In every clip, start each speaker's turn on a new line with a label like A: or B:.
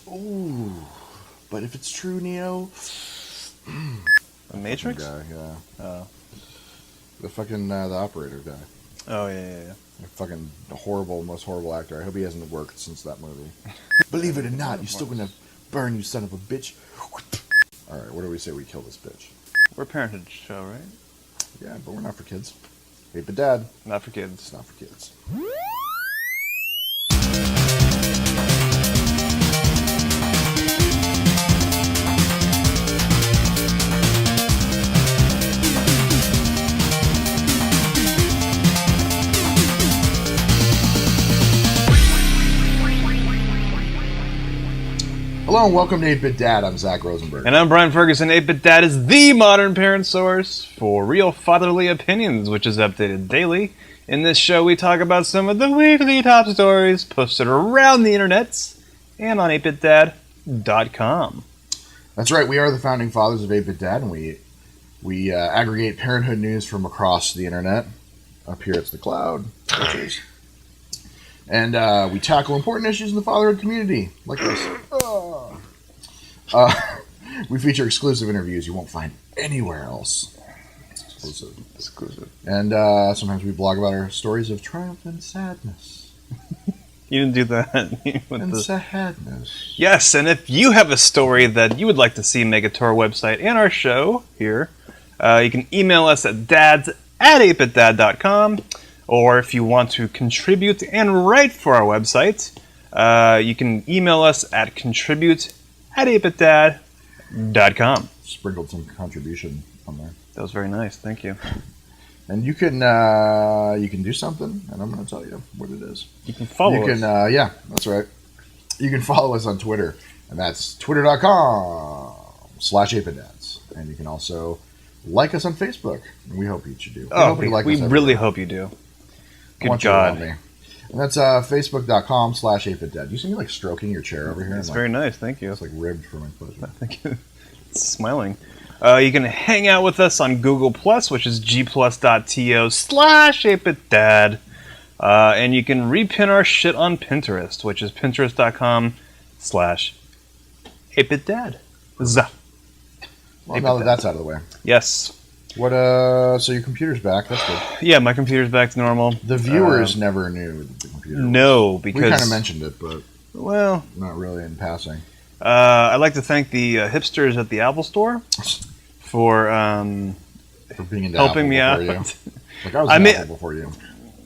A: Ooh, but if it's true, Neo,
B: The Matrix?
A: guy, yeah,
B: Oh.
A: the fucking the operator guy,
B: Oh, yeah.
A: the fucking horrible, most horrible actor. I hope he hasn't worked since that movie. Believe it or not, you're still gonna burn, you son of a bitch. All right, what do we say we kill this bitch?
B: We're a parenthood show, right?
A: Yeah, but we're not for kids. Hey, but Dad,
B: Not for kids.
A: it's not for kids. Hello and welcome to 8-Bit Dad. I'm Zach Rosenberg.
B: And I'm Brian Ferguson. 8-Bit Dad is the modern parent source for real fatherly opinions, which is updated daily. In this show, we talk about some of the weekly top stories posted around the internets and on 8bitdad.com.
A: That's right. We are the founding fathers of 8-Bit Dad, and we aggregate parenthood news from across the internet. Up here, it's the cloud. And we tackle important issues in the fatherhood community, like this. We feature exclusive interviews you won't find anywhere else.
B: Exclusive.
A: And sometimes we blog about our stories of triumph and sadness.
B: You didn't do that.
A: And sadness.
B: Yes, and if you have a story that you would like to see make it to our website and our show here, you can email us at dads@8bitdad.com. Or if you want to contribute and write for our website, you can email us at contribute@8bitdad.com.
A: Sprinkled some contribution on there.
B: That was very nice. Thank you.
A: And you can do something, and I'm going to tell you what it is.
B: You can follow us.
A: Yeah, that's right. You can follow us on Twitter, and that's twitter.com/8bitdads. And you can also like us on Facebook. And we hope that you do.
B: We really hope you do. Good God.
A: And that's facebook.com/8bitdad. You see me like stroking your chair over here?
B: It's very nice. Thank you.
A: It's like ribbed for my pleasure.
B: Thank you. It's smiling. You can hang out with us on Google+, which is gplus.to/8bitdad. And you can repin our shit on Pinterest, which is pinterest.com/8bitdad.
A: Well, now that that's out of the way.
B: Yes.
A: What? So your computer's back. That's good.
B: Yeah, my computer's back to normal.
A: The viewers never knew the computer.
B: No, because
A: we kind of mentioned it, but
B: well,
A: not really in passing.
B: I'd like to thank the hipsters at the Apple Store for
A: being into
B: helping me out.
A: You. Like I was in Apple before you.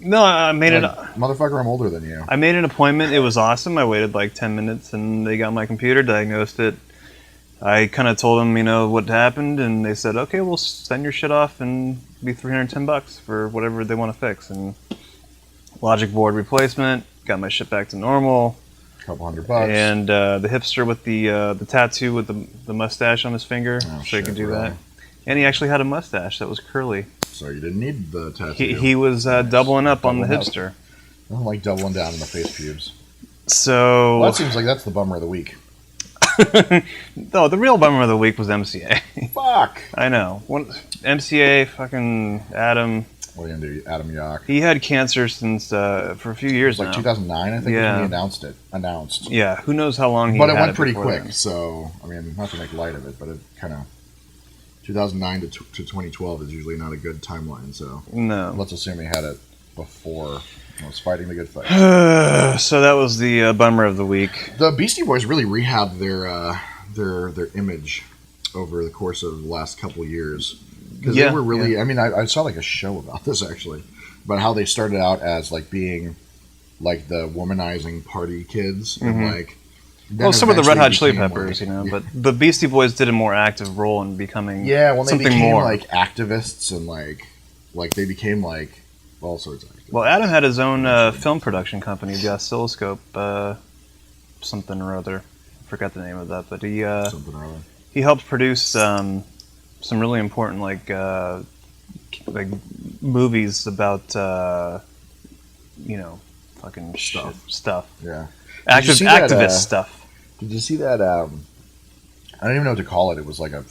B: No, I made it.
A: Motherfucker, I'm older than you.
B: I made an appointment. It was awesome. I waited like 10 minutes, and they got my computer, diagnosed it. I kind of told them, what happened, and they said, okay, we'll send your shit off and be $310 for whatever they want to fix. And logic board replacement, got my shit back to normal.
A: Couple $100.
B: And the hipster with the tattoo with the mustache on his finger, so he could do that. And he actually had a mustache that was curly.
A: So you didn't need the tattoo.
B: He was doubling up on the hipster.
A: I don't like doubling down on the face pubes.
B: So
A: that seems like that's the bummer of the week.
B: No, the real bummer of the week was MCA.
A: Fuck.
B: I know. MCA, fucking Adam.
A: What are you gonna do, Adam Yock?
B: He had cancer since for a few years now.
A: Like 2009, I think.
B: Yeah.
A: When he announced.
B: Yeah. Who knows how long he?
A: But it
B: had
A: went pretty quick.
B: Then.
A: So I mean, not to make light of it, but it kind of 2009 to 2012 is usually not a good timeline. So
B: no.
A: Let's assume he had it before. Was fighting the good fight.
B: So that was the bummer of the week.
A: The Beastie Boys really rehabbed their image over the course of the last couple of years because they were really. I mean, I saw like a show about this actually, about how they started out as like being like the womanizing party kids and like.
B: Well, some of the Red Hot Chili Peppers, but the Beastie Boys did a more active role in becoming something
A: they became
B: more
A: like activists and like they became like all sorts of.
B: Well, Adam had his own film production company, the Oscilloscope, something or other. I forgot the name of that, but he helped produce some really important like movies about fucking stuff.
A: Yeah,
B: activist stuff.
A: Did you see that? I don't even know what to call it. It was like it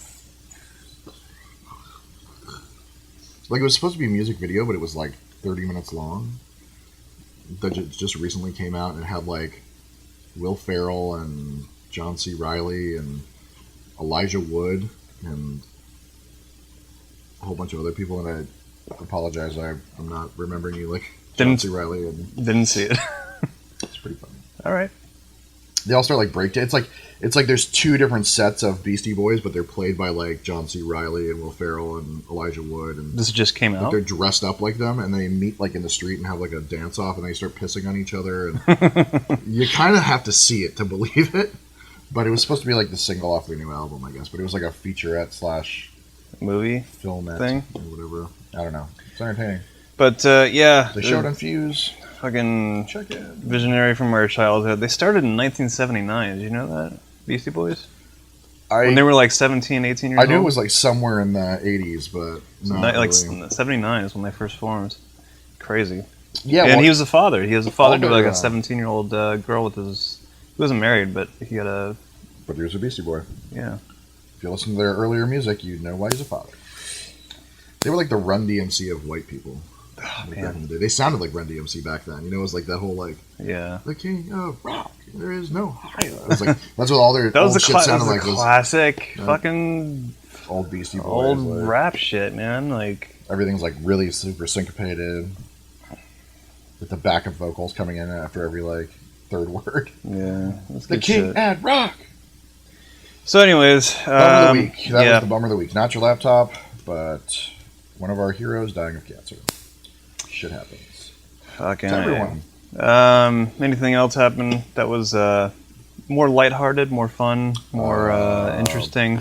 A: was supposed to be a music video, but it was like 30 minutes long. That just recently came out and it had like Will Ferrell and John C. Reilly and Elijah Wood and a whole bunch of other people. And I apologize, I'm not remembering you like John C. Reilly. And
B: didn't see it.
A: It's pretty funny.
B: All right.
A: They all start like breakdance. It's like there's two different sets of Beastie Boys, but they're played by like John C. Reilly and Will Ferrell and Elijah Wood. And
B: this just came out.
A: they're dressed up like them, and they meet like in the street and have like a dance off, and they start pissing on each other. And you kind of have to see it to believe it. But it was supposed to be like the single off their new album, I guess. But it was like a featurette /
B: movie
A: filmette
B: thing
A: or whatever. I don't know. It's entertaining.
B: But yeah,
A: they showed on Fuse.
B: Fucking
A: check it.
B: Visionary from our childhood. They started in 1979. Did you know that? Beastie Boys? When they were like 17, 18 years old?
A: I knew it was like somewhere in the 80s, but not
B: like
A: really.
B: 79 is when they first formed. Crazy.
A: Yeah,
B: and he was a father. He was a father to like a
A: yeah.
B: 17-year-old girl with his... He wasn't married, but he had a...
A: But he was a Beastie Boy.
B: Yeah.
A: If you listen to their earlier music, you'd know why he's a father. They were like the Run DMC of white people.
B: Oh,
A: Like
B: man.
A: back in the day. They sounded like Run DMC back then. You know, it was like that whole like
B: Yeah.
A: the king of rock. There is no higher. It was like that's what all their
B: That was
A: old
B: the
A: shit sounded like.
B: classic fucking
A: Old Beastie Boys.
B: old
A: like,
B: rap shit, man. Like
A: everything's like really super syncopated, with the backup vocals coming in after every like third word.
B: yeah, that's
A: The
B: good
A: king
B: shit.
A: and rock.
B: So, anyways,
A: Bummer of the week. That
B: yeah.
A: was the bummer of the week. Not your laptop, but one of our heroes dying of cancer. Shit happens.
B: Fucking
A: To everyone.
B: anything else happened that was more lighthearted, more fun, more interesting?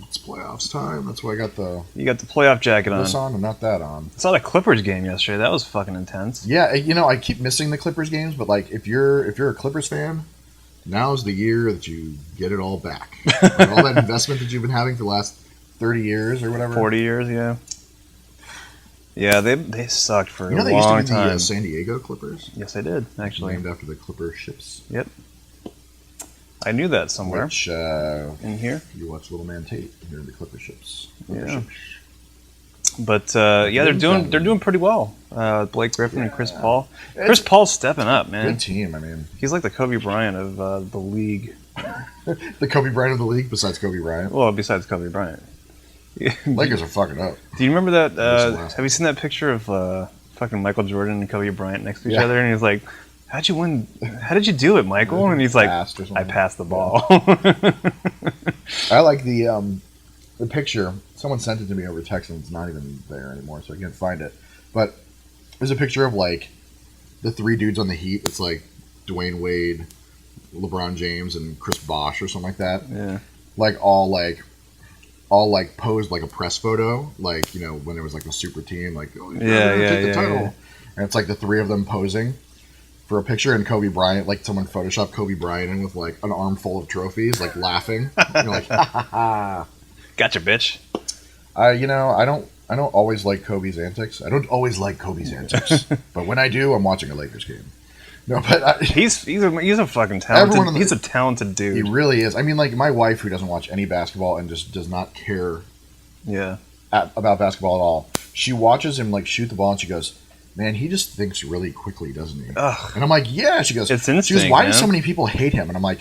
A: It's playoffs time. That's why I got the
B: You got the playoff jacket on.
A: this on and not that on.
B: I saw the Clippers game yesterday. That was fucking intense.
A: Yeah, you know, I keep missing the Clippers games, but like if you're a Clippers fan, now's the year that you get it all back. Like, all that investment that you've been having for the last 30 years or whatever.
B: 40 years, yeah. Yeah, they sucked for
A: You know
B: a
A: they used
B: long
A: to be
B: time.
A: the San Diego Clippers?
B: Yes, I did, actually.
A: Named after the Clipper ships.
B: Yep. I knew that somewhere.
A: Which,
B: in here.
A: you watch Little Man Tate here in the Clipper ships.
B: Yeah. But yeah, they're doing pretty well. Blake Griffin and Chris Paul. Chris Paul's stepping up, man.
A: Good team. I mean,
B: He's like the Kobe Bryant of the league.
A: the Kobe Bryant of the league, besides Kobe Bryant.
B: Well, besides Kobe Bryant.
A: Lakers are fucking up.
B: Do you remember that?
A: last
B: Have you seen that picture of fucking Michael Jordan and Kobe Bryant next to each
A: Yeah.
B: other? And he's like, "How'd you win? How did you do it, Michael?" And he's like,
A: Passed or something.
B: "I passed the ball."
A: I like the picture. Someone sent it to me over text, and it's not even there anymore, so I can't find it. But there's a picture of like the three dudes on the Heat. It's like Dwayne Wade, LeBron James, and Chris Bosh or something like that.
B: Yeah.
A: Like all posed like a press photo, like, you know, when there was like a super team, like, oh, take the title.
B: Yeah.
A: And it's like the three of them posing for a picture, and Kobe Bryant, like someone photoshopped Kobe Bryant in with like an armful of trophies, like laughing. You're like, ha ha ha.
B: Gotcha, bitch.
A: You know, I don't always like Kobe's antics. I don't always like Kobe's antics, but when I do, I'm watching a Lakers game. No, but
B: He's a fucking talented. He's a talented dude.
A: He really is. I mean, like my wife, who doesn't watch any basketball and just does not care
B: Yeah.
A: about basketball at all. She watches him like shoot the ball, and she goes, "Man, he just thinks really quickly, doesn't he?"
B: Ugh.
A: And I'm like, "Yeah." She goes,
B: It's instinct,
A: She goes, "Why do
B: man.
A: so many people hate him?" And I'm like,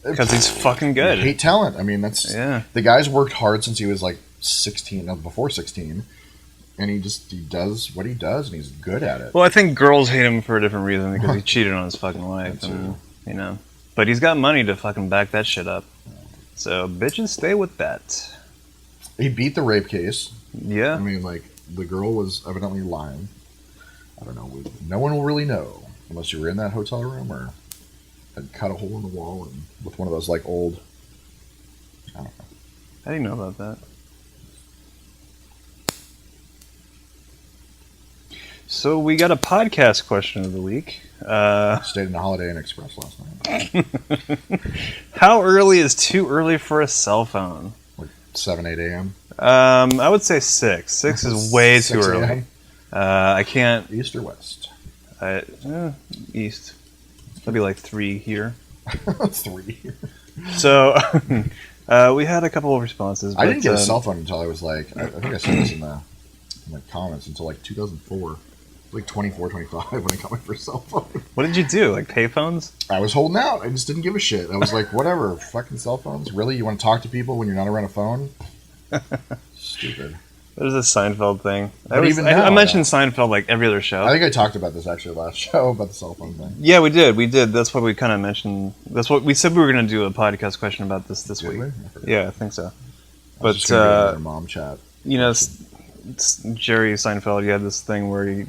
B: Because he's fucking good.
A: I hate talent. I mean, that's
B: Yeah.
A: the guy's worked hard since he was like 16, no, before 16, and he does what he does, and he's good at it.
B: Well, I think girls hate him for a different reason because he cheated on his fucking wife,
A: That's
B: and you know. But he's got money to fucking back that shit up. So bitches, stay with that.
A: He beat the rape case.
B: Yeah.
A: I mean, like the girl was evidently lying. I don't know. No one will really know unless you were in that hotel room or had cut a hole in the wall and with one of those like old. I don't know.
B: How do you know about that? So we got a podcast question of the week.
A: Stayed in the Holiday Inn Express last night.
B: How early is too early for a cell phone?
A: Like 7, 8 a.m.
B: I would say 6. 6 is way too
A: 6
B: early.
A: a.m.?
B: I can't.
A: East or west?
B: East. That'd be like 3 here.
A: 3.
B: So we had a couple of responses.
A: I didn't get a cell phone until I was like, I think I said this in the comments, until like 2004. Like 24, 25 when I got my first cell phone.
B: What did you do? Like payphones?
A: I was holding out. I just didn't give a shit. I was like, whatever, fucking cell phones. Really? You want to talk to people when you're not around a phone? Stupid.
B: There's a Seinfeld thing.
A: I
B: mentioned Seinfeld like every other show.
A: I think I talked about this actually last show about the cell phone thing.
B: Yeah, we did. That's what we kind of mentioned. That's what we said we were going to do a podcast question about this week. Yeah, I think so. But
A: mom chat.
B: You know, Jerry Seinfeld, he had this thing where he,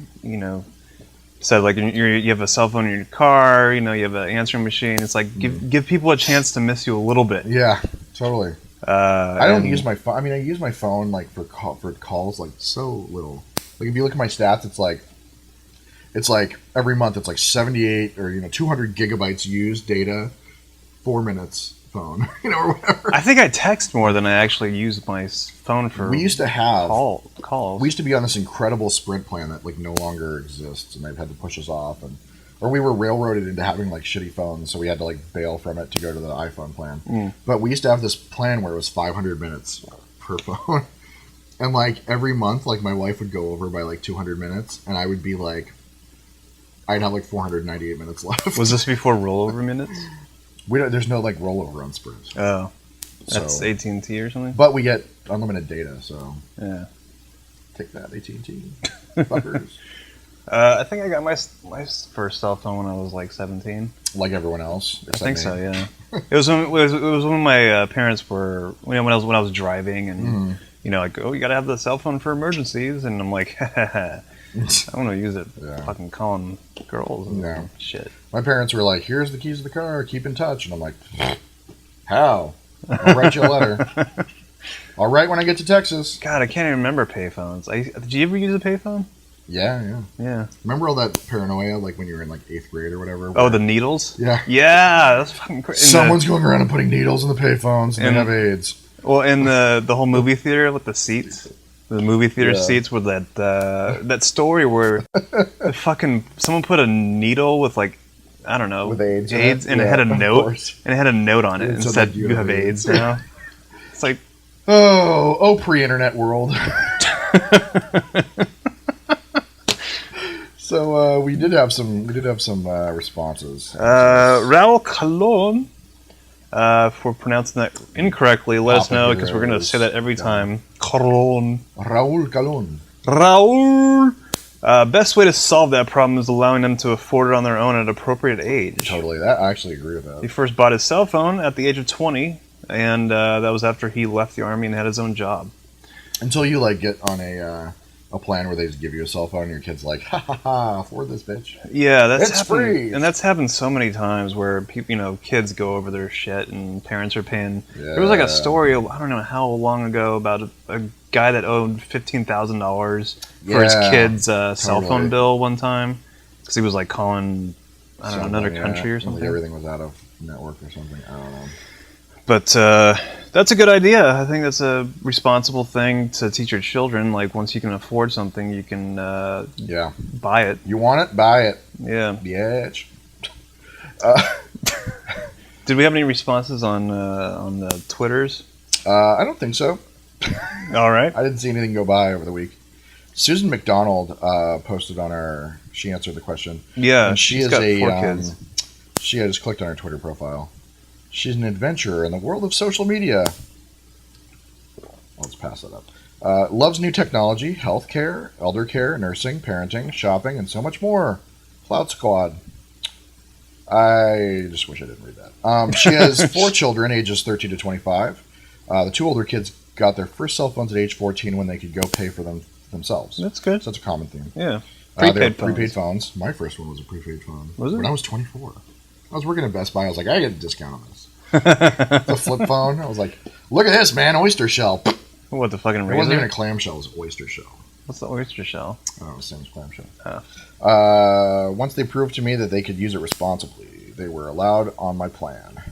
B: said like you have a cell phone in your car, you have an answering machine. It's like give people a chance to miss you a little bit.
A: Yeah, totally. I don't use my phone. I mean, I use my phone like for calls, like so little. Like if you look at my stats, it's like every month it's like 78 or 200 gigabytes used data, 4 minutes phone, or whatever.
B: I think I text more than I actually use my phone for.
A: We used to have
B: calls.
A: We used to be on this incredible Sprint plan that like no longer exists, and they've had to push us off, or we were railroaded into having like shitty phones, so we had to like bail from it to go to the iPhone plan. But we used to have this plan where it was 500 minutes per phone, and like every month, like my wife would go over by like 200 minutes, and I would be like, I'd have like 498 minutes left.
B: Was this before rollover minutes?
A: There's no like rollover on Sprint.
B: Oh, that's AT&T or something.
A: But we get unlimited data, so
B: yeah.
A: Take that, AT&T. Fuckers.
B: I think I got my first cell phone when I was like 17.
A: Like everyone else.
B: I think so. Yeah. It was when my parents were when I was driving and like you gotta have the cell phone for emergencies, and I'm like I want to use it fucking calling girls and shit.
A: My parents were like, here's the keys to the car, keep in touch. And I'm like, how? I'll write you a letter. I'll write when I get to Texas.
B: God, I can't even remember payphones. Did you ever use a payphone?
A: Yeah. Remember all that paranoia, like when you were in like 8th grade or whatever?
B: Oh, the needles?
A: Yeah.
B: Yeah, that's fucking crazy.
A: Someone's going around and putting needles in the payphones and they have AIDS.
B: Well, in the whole movie theater with the seats. The movie theater seats with that story where someone put a needle with like, I don't know,
A: with AIDS
B: and it had a note, and it had a note on it and said you have AIDS now. It's like,
A: pre-internet world. So we did have some responses.
B: Raul Colon, for pronouncing that incorrectly, let us know because we're going to say that every time. Colon.
A: Raul Colon.
B: Raul. Best way to solve that problem is allowing them to afford it on their own at an appropriate age.
A: Totally, I actually agree with that.
B: He first bought his cell phone at the age of 20, and that was after he left the Army and had his own job.
A: Until you like get on a plan where they just give you a cell phone and your kid's like, ha ha ha, afford this bitch.
B: Yeah,
A: it's free.
B: And that's happened so many times where people, kids go over their shit and parents are paying.
A: Yeah.
B: There was like a story, I don't know how long ago, about a guy that owed $15,000 for his kid's cell phone bill one time because he was like calling, I don't know, another country or something.
A: Like everything was out of network or something. I don't know.
B: But that's a good idea. I think that's a responsible thing to teach your children. Like once you can afford something, you can buy it.
A: You want it? Buy it.
B: Yeah.
A: Bitch.
B: Did we have any responses on the Twitters?
A: I don't think so.
B: All right.
A: I didn't see anything go by over the week. Susan McDonald posted on she answered the question.
B: Yeah,
A: and
B: she's got 4 kids.
A: I just clicked on her Twitter profile. She's an adventurer in the world of social media. Let's pass that up. Loves new technology, healthcare, elder care, nursing, parenting, shopping, and so much more. Cloud Squad. I just wish I didn't read that. She has 4 children, ages 13 to 25. The 2 older kids got their first cell phones at age 14 when they could go pay for them themselves.
B: That's good.
A: So that's a common theme.
B: Yeah.
A: Prepaid phones. My first one was a prepaid phone.
B: Was it?
A: When I was 24. I was working at Best Buy. I was like, I get a discount on this. The flip phone. I was like, look at this, man. Oyster shell.
B: What, the fucking razor?
A: It wasn't even a clamshell. It was an oyster shell.
B: What's the oyster shell?
A: Oh, it was the same as clamshell.
B: Oh.
A: Once they proved to me that they could use it responsibly, they were allowed on my plan.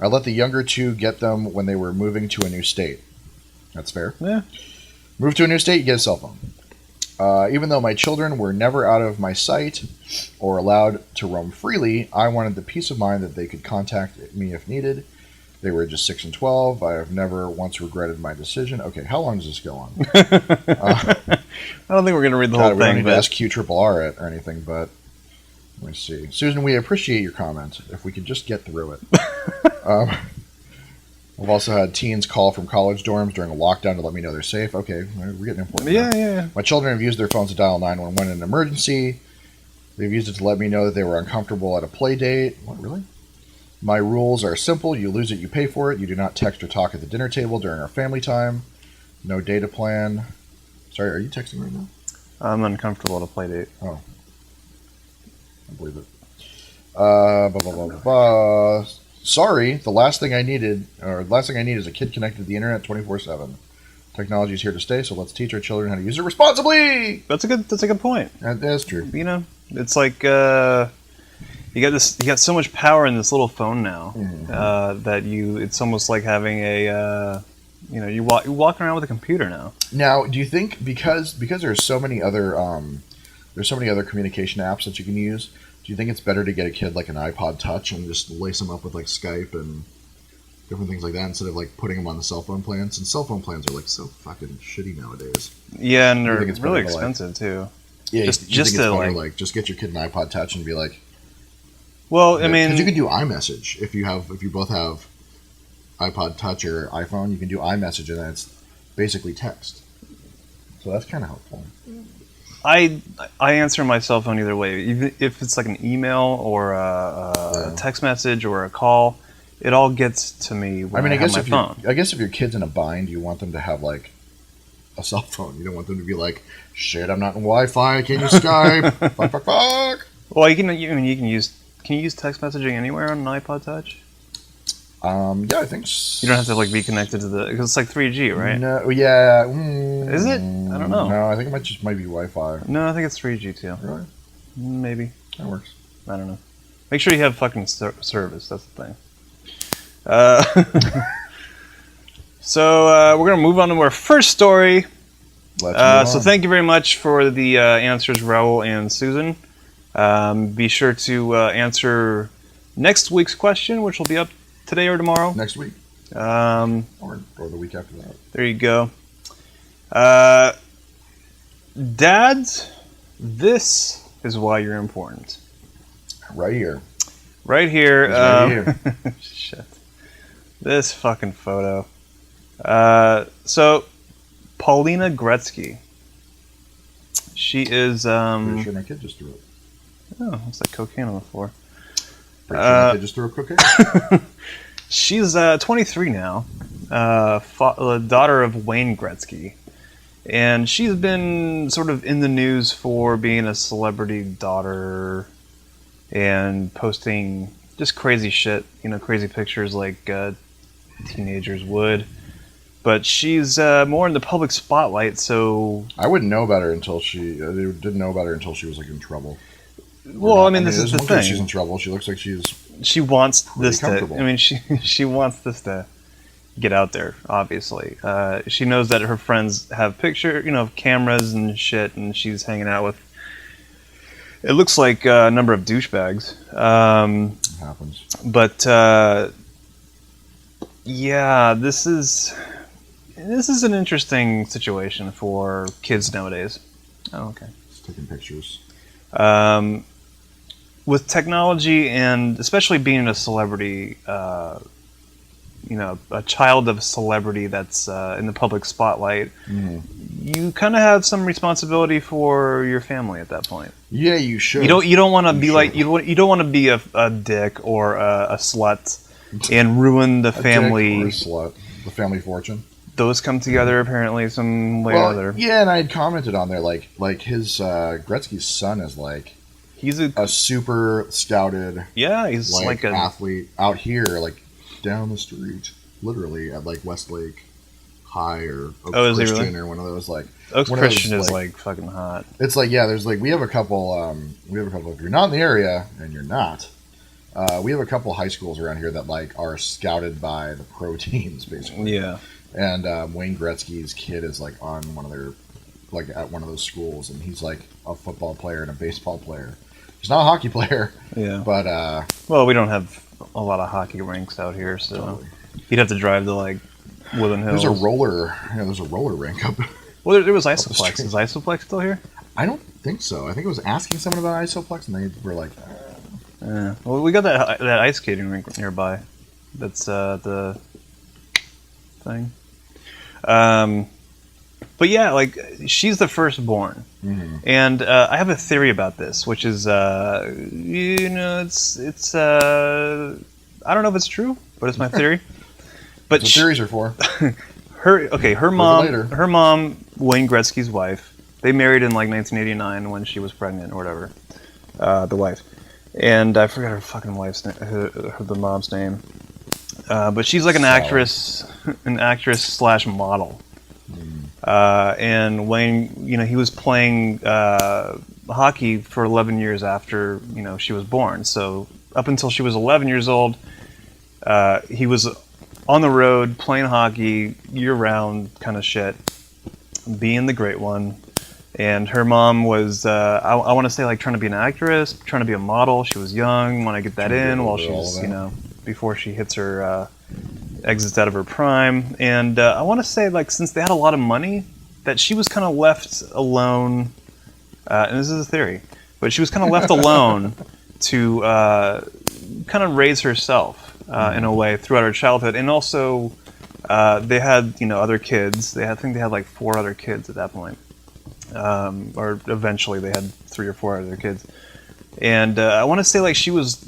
A: I let the younger 2 get them when they were moving to a new state. That's fair.
B: Yeah.
A: Move to a new state, you get a cell phone. Even though my children were never out of my sight or allowed to roam freely, I wanted the peace of mind that they could contact me if needed. They were just 6 and 12. I have never once regretted my decision. Okay, how long does this go on?
B: I don't think we're going to read the whole thing.
A: We don't need to ask QRRR it or anything, but let me see. Susan, we appreciate your comment. If we could just get through it. I've also had teens call from college dorms during a lockdown to let me know they're safe. Okay, we're getting important.
B: Yeah.
A: My children have used their phones to dial 911 in an emergency. They've used it to let me know that they were uncomfortable at a play date. What, really? My rules are simple. You lose it, you pay for it. You do not text or talk at the dinner table during our family time. No data plan. Sorry, are you texting right now?
B: I'm uncomfortable at a play date.
A: Oh. I believe it. Blah, blah, blah, blah. Sorry, the last thing I need is a kid connected to the internet 24/7. Technology is here to stay, so let's teach our children how to use it responsibly.
B: That's a good point.
A: That's true.
B: You know, it's like you got so much power in this little phone now that it's almost like having a you're walking around with a computer now.
A: Now, do you think because there's so many other communication apps that you can use? Do you think it's better to get a kid like an iPod Touch and just lace them up with like Skype and different things like that instead of like putting them on the cell phone plans? And cell phone plans are like so fucking shitty nowadays.
B: Yeah, and they're really expensive too.
A: Yeah, just to just get your kid an iPod Touch and be like.
B: Well, I mean,
A: because you can do iMessage if you both have iPod Touch or iPhone, you can do iMessage and it's basically text. So that's kind of helpful.
B: I answer my cell phone either way. Even if it's like an email or a text message or a call, it all gets to me when I have my phone.
A: I guess if your kid's in a bind, you want them to have like a cell phone. You don't want them to be like, shit, I'm not in Wi-Fi. Can you Skype? fuck.
B: Well, you can use. Can you use text messaging anywhere on an iPod Touch?
A: Yeah, I think
B: you don't have to like be connected to because it's like 3G, right?
A: No, yeah.
B: Is it? I don't know.
A: No, I think it might be Wi-Fi.
B: No, I think it's 3G too.
A: Really?
B: Maybe.
A: That works.
B: I don't know. Make sure you have fucking service. That's the thing. So we're gonna move on to our first story. So thank you very much for the answers, Raul and Susan. Be sure to answer next week's question, which will be up today or tomorrow.
A: Next week. Or the week after that.
B: There you go. Dads, this is why you're important.
A: Right here.
B: Right here.
A: Right here.
B: Shit. This fucking photo. So, Paulina Gretzky. She is...
A: Pretty sure my kid just threw it.
B: Oh, it's like cocaine on the floor.
A: Pretty sure my kid just threw up cocaine.
B: She's 23 now, the daughter of Wayne Gretzky, and she's been sort of in the news for being a celebrity daughter and posting just crazy shit, crazy pictures like teenagers would. But she's more in the public spotlight, so...
A: I wouldn't know about her until she... didn't know about her until she was like in trouble.
B: Well, I mean, this is the thing.
A: She's in trouble. She looks like
B: she wants this to... I mean, she wants this to get out there, obviously. She knows that her friends have cameras and shit, and she's hanging out with... It looks like a number of douchebags.
A: It happens.
B: But, yeah, this is an interesting situation for kids nowadays. Oh, okay.
A: Just taking pictures.
B: With technology and especially being a celebrity, a child of a celebrity that's in the public spotlight, you kind of have some responsibility for your family at that point.
A: Yeah, you should.
B: You don't want to be like you don't want to be a dick or a slut and ruin the family.
A: Dick or a slut, the family fortune.
B: Those come together apparently some way or other.
A: Yeah, and I had commented on there like his Gretzky's son is like.
B: He's
A: a super scouted,
B: he's like an
A: athlete out here, like down the street, literally at like Westlake High or Oaks Christian really? Or one of those like
B: Oaks Christian is like fucking hot.
A: It's like there's like we have a couple if you're not in the area and you're not, we have a couple high schools around here that like are scouted by the pro teams basically.
B: Yeah,
A: and Wayne Gretzky's kid is like on one of their like at one of those schools, and he's like a football player and a baseball player. He's not a hockey player.
B: Yeah.
A: But
B: well, we don't have a lot of hockey rinks out here, so.
A: Totally.
B: He'd have to drive to like Woodland Hills.
A: There's a roller rink up.
B: Well, there was Isoplex. Is Isoplex still here?
A: I don't think so. I think it was asking someone about Isoplex, and they were like,
B: Well, we got that ice skating rink nearby. That's the thing. But yeah, like she's the firstborn, and I have a theory about this, which is it's I don't know if it's true, but it's my theory. But
A: that's what theories are for.
B: her mom, Wayne Gretzky's wife. They married in like 1989 when she was pregnant or whatever. The wife, and I forgot her fucking wife's name, the mom's name. But she's like an actress / model. And Wayne, he was playing hockey for 11 years after, she was born. So up until she was 11 years old, he was on the road playing hockey year-round kind of shit, being the great one. And her mom was, I want to say, like trying to be an actress, trying to be a model. She was young, want to get that in while she's, before she hits her exits out of her prime. And I want to say, like, since they had a lot of money, that she was kind of left alone. And this is a theory, but she was kind of left alone to kind of raise herself in a way throughout her childhood. And also, they had, other kids. I think they had like 4 other kids at that point. Or eventually they had 3 or 4 other kids. And I want to say, like, she was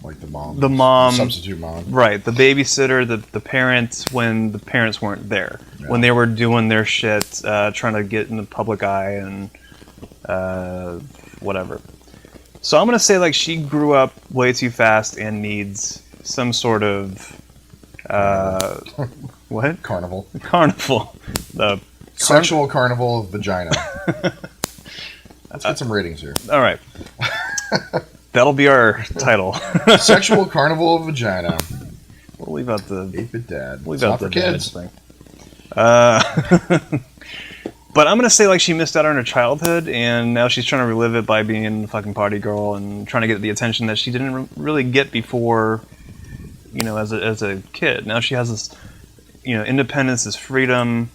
A: like the mom, substitute mom,
B: right? The babysitter, the parents when the parents weren't there, when they were doing their shit, trying to get in the public eye and whatever. So I'm gonna say, like, she grew up way too fast and needs some sort of what?
A: Carnival.
B: The
A: sexual carnival of vagina. Let's get some ratings here.
B: All right. That'll be our title.
A: Sexual carnival of vagina.
B: We'll leave out the
A: 8-bit dad.
B: We'll leave out the kids thing. But I'm gonna say, like, she missed out on her childhood, and now she's trying to relive it by being a fucking party girl and trying to get the attention that she didn't really get before, as a kid. Now she has this, independence, this freedom.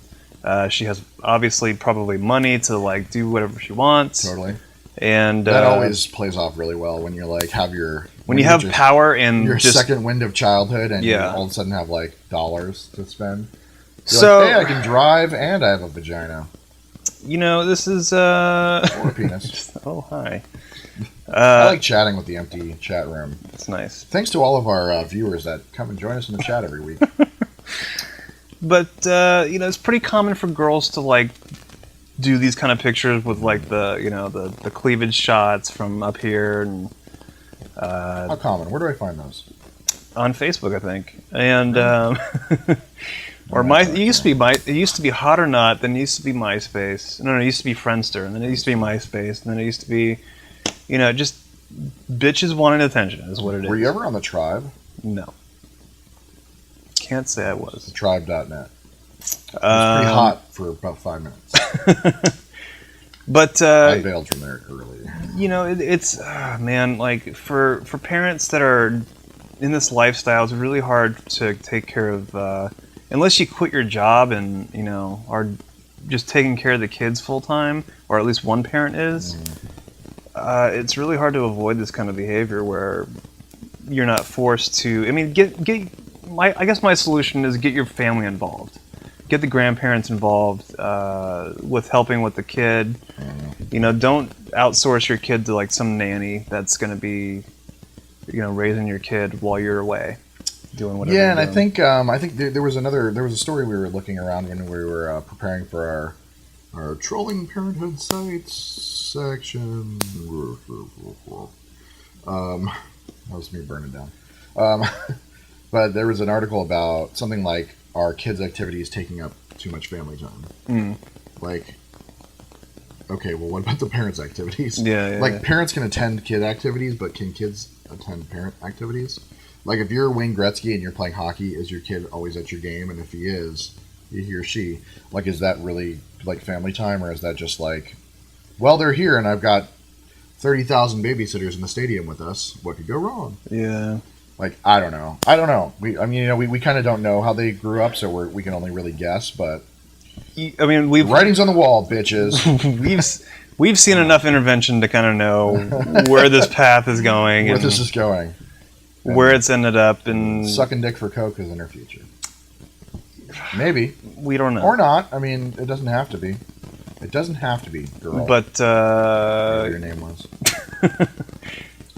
B: She has obviously probably money to like do whatever she wants.
A: Totally.
B: And
A: that always plays off really well when you're like
B: when you have power and
A: your
B: just,
A: second wind of childhood, and you all of a sudden have like dollars to spend. You're
B: so
A: like, hey, I can drive and I have a vagina.
B: This is
A: or a penis.
B: Oh, hi.
A: I like chatting with the empty chat room.
B: It's nice.
A: Thanks to all of our viewers that come and join us in the chat every week.
B: But it's pretty common for girls to like do these kind of pictures with like the cleavage shots from up here and.
A: How common? Where do I find those?
B: On Facebook, I think, and or it used to be Hot or Not, then it used to be MySpace. No, it used to be Friendster, and then it used to be MySpace, and then it used to be, just bitches wanting attention is what it is.
A: Were you ever on the Tribe?
B: No. Can't say I was.
A: Tribe.net. It was pretty hot for about 5 minutes.
B: But
A: I bailed from there early.
B: It's man, like for parents that are in this lifestyle, it's really hard to take care of unless you quit your job and are just taking care of the kids full time, or at least one parent is. It's really hard to avoid this kind of behavior where you're not forced to. I mean, I guess my solution is get your family involved. Get the grandparents involved with helping with the kid. Don't outsource your kid to like some nanny that's going to be, raising your kid while you're away, doing whatever.
A: Yeah, and I think there was a story we were looking around when we were preparing for our trolling parenthood sites section. That was me burning down. But there was an article about something like our kids' activities taking up too much family time. Like, okay, well, what about the parents' activities? Parents can attend kid activities, but can kids attend parent activities? Like, if you're Wayne Gretzky and you're playing hockey, is your kid always at your game? And if he is, he or she, like, is that really, like, family time? Or is that just like, well, they're here and I've got 30,000 babysitters in the stadium with us. What could go wrong?
B: Yeah.
A: Like, I don't know. We kind of don't know how they grew up, so we can only really guess. But
B: I mean,
A: writing's on the wall, bitches.
B: we've seen enough intervention to kind of know where this path is going,
A: where this is going,
B: where it's ended up, and
A: sucking dick for coke is in her future. Maybe
B: we don't know,
A: or not. I mean, it doesn't have to be. It doesn't have to be, girl.
B: But
A: whatever your name was.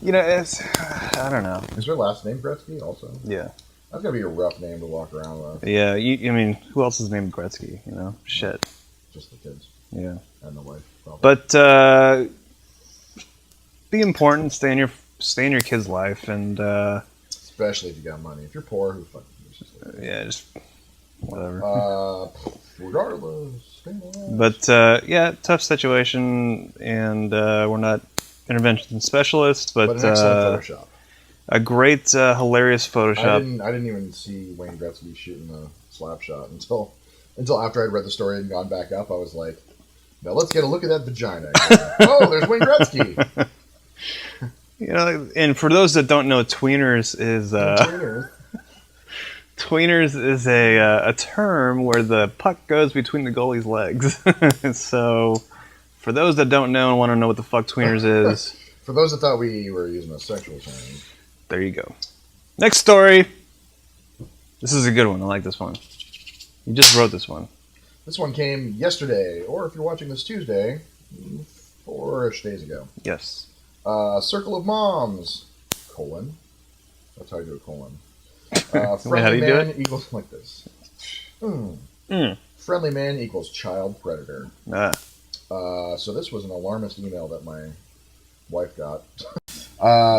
B: I don't know.
A: Is her last name Gretzky also?
B: Yeah.
A: That's gotta be a rough name to walk around with.
B: Yeah, I mean, who else is named Gretzky? Shit.
A: Just the kids.
B: Yeah.
A: And the wife. Probably.
B: But be important. Stay in your kid's life, and
A: especially if you got money. If you're poor, who fucking cares?
B: Yeah, just whatever.
A: Regardless.
B: But tough situation, and we're not intervention specialists, but
A: an excellent Photoshop.
B: A great, hilarious Photoshop.
A: I didn't even see Wayne Gretzky shooting the slap shot until after I'd read the story and gone back up. I was like, now let's get a look at that vagina. Oh, there's Wayne Gretzky.
B: And for those that don't know, tweeners is tweeners is a term where the puck goes between the goalie's legs. So, for those that don't know and want to know what the fuck tweeners is,
A: for those that thought we were using a sexual term,
B: there you go. Next story. This is a good one. I like this one. You just wrote this one.
A: This one came yesterday, or if you're watching this Tuesday, 4-ish days ago.
B: Yes.
A: Circle of Moms, : that's how you do a colon.
B: Wait, how do you do it?
A: Equals like this. Friendly man equals child predator. So this was an alarmist email that my wife got.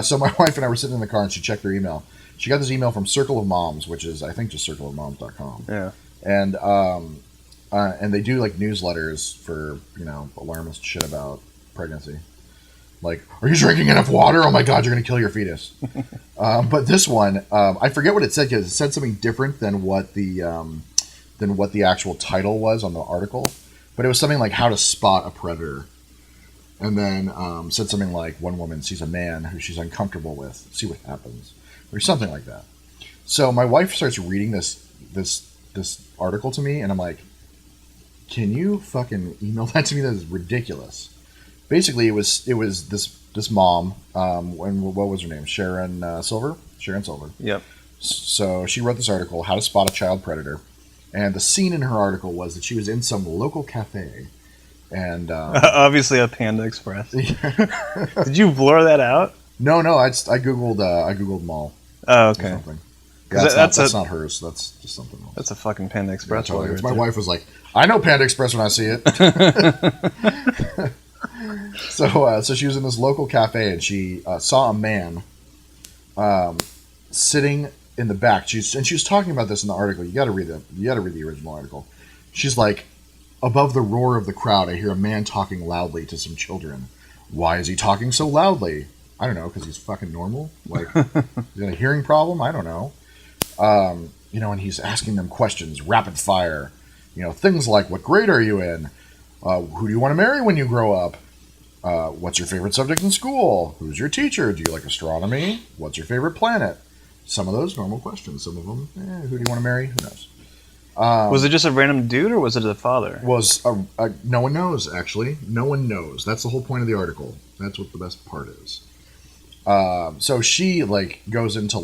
A: So my wife and I were sitting in the car and she checked her email. She got this email from Circle of Moms, which is I think just circleofmoms.com.
B: Yeah.
A: And they do like newsletters for alarmist shit about pregnancy. Like, are you drinking enough water? Oh my God, you're gonna kill your fetus. But this one, I forget what it said because it said something different than what the actual title was on the article. But it was something like how to spot a predator. And then said something like one woman sees a man who she's uncomfortable with, see what happens, or something like that. So my wife starts reading this article to me, and I'm like, can you fucking email that to me? That is ridiculous. Basically, it was this mom. What was her name? Sharon Silver.
B: Yep.
A: So she wrote this article, How to Spot a Child Predator, and the scene in her article was that she was in some local cafe, and
B: obviously a Panda Express. Did you blur that out?
A: No. I googled mall.
B: Oh, okay.
A: Yeah, that's not hers. That's just something else.
B: That's a fucking Panda Express.
A: Yeah, totally. My wife was like, I know Panda Express when I see it. So she was in this local cafe and she saw a man sitting in the back. She was talking about this in the article. You got to read the original article. She's like, above the roar of the crowd, I hear a man talking loudly to some children. Why is he talking so loudly? I don't know, because he's fucking normal. Like, he's got a hearing problem. I don't know. And he's asking them questions, rapid fire. Things like, what grade are you in? Who do you want to marry when you grow up? What's your favorite subject in school? Who's your teacher? Do you like astronomy? What's your favorite planet? Some of those normal questions. Some of them, who do you want to marry? Who knows?
B: Was it just a random dude or was it the father?
A: No one knows, actually. No one knows. That's the whole point of the article. That's what the best part is. So she, goes into,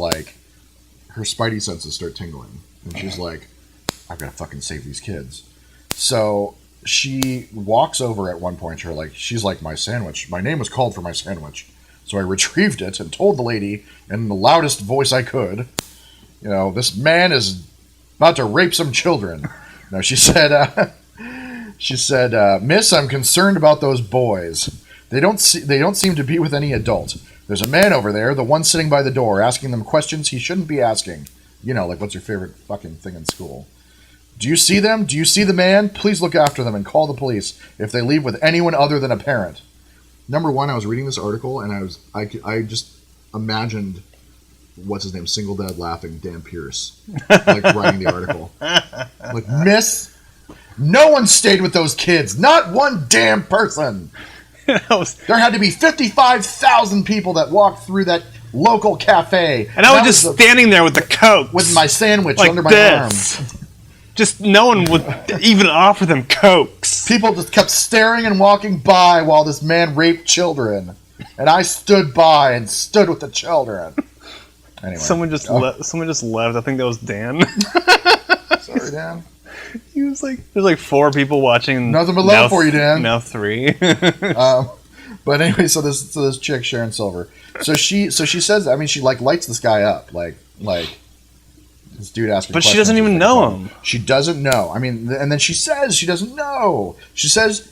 A: her spidey senses start tingling. And she's like, I've got to fucking save these kids. So she walks over at one point to her, she's like, my sandwich. My name was called for my sandwich. So I retrieved it and told the lady in the loudest voice I could, this man is about to rape some children. No, she said, Miss, I'm concerned about those boys. They don't seem to be with any adult. There's a man over there, the one sitting by the door, asking them questions he shouldn't be asking. What's your favorite fucking thing in school? Do you see them? Do you see the man? Please look after them and call the police if they leave with anyone other than a parent. Number one, I was reading this article and I just imagined, what's his name, Single Dad laughing, Dan Pierce, writing the article. Miss, no one stayed with those kids. Not one damn person. There had to be 55,000 people that walked through that local cafe.
B: And I was just standing there with the Coke.
A: With my sandwich
B: like
A: under my
B: this.
A: arm.
B: Just no one would even offer them Cokes.
A: People just kept staring and walking by while this man raped children. And I stood by and stood with the children. Anyway.
B: Someone just left. I think that was Dan.
A: Sorry, Dan.
B: He was like, there's like 4 people watching.
A: Nothing but love for you, Dan.
B: Now 3.
A: But anyway, so this chick, Sharon Silver. So she says, I mean, she like lights this guy up, like this dude asking.
B: But she doesn't even know him.
A: She doesn't know. I mean, and then she says she doesn't know. She says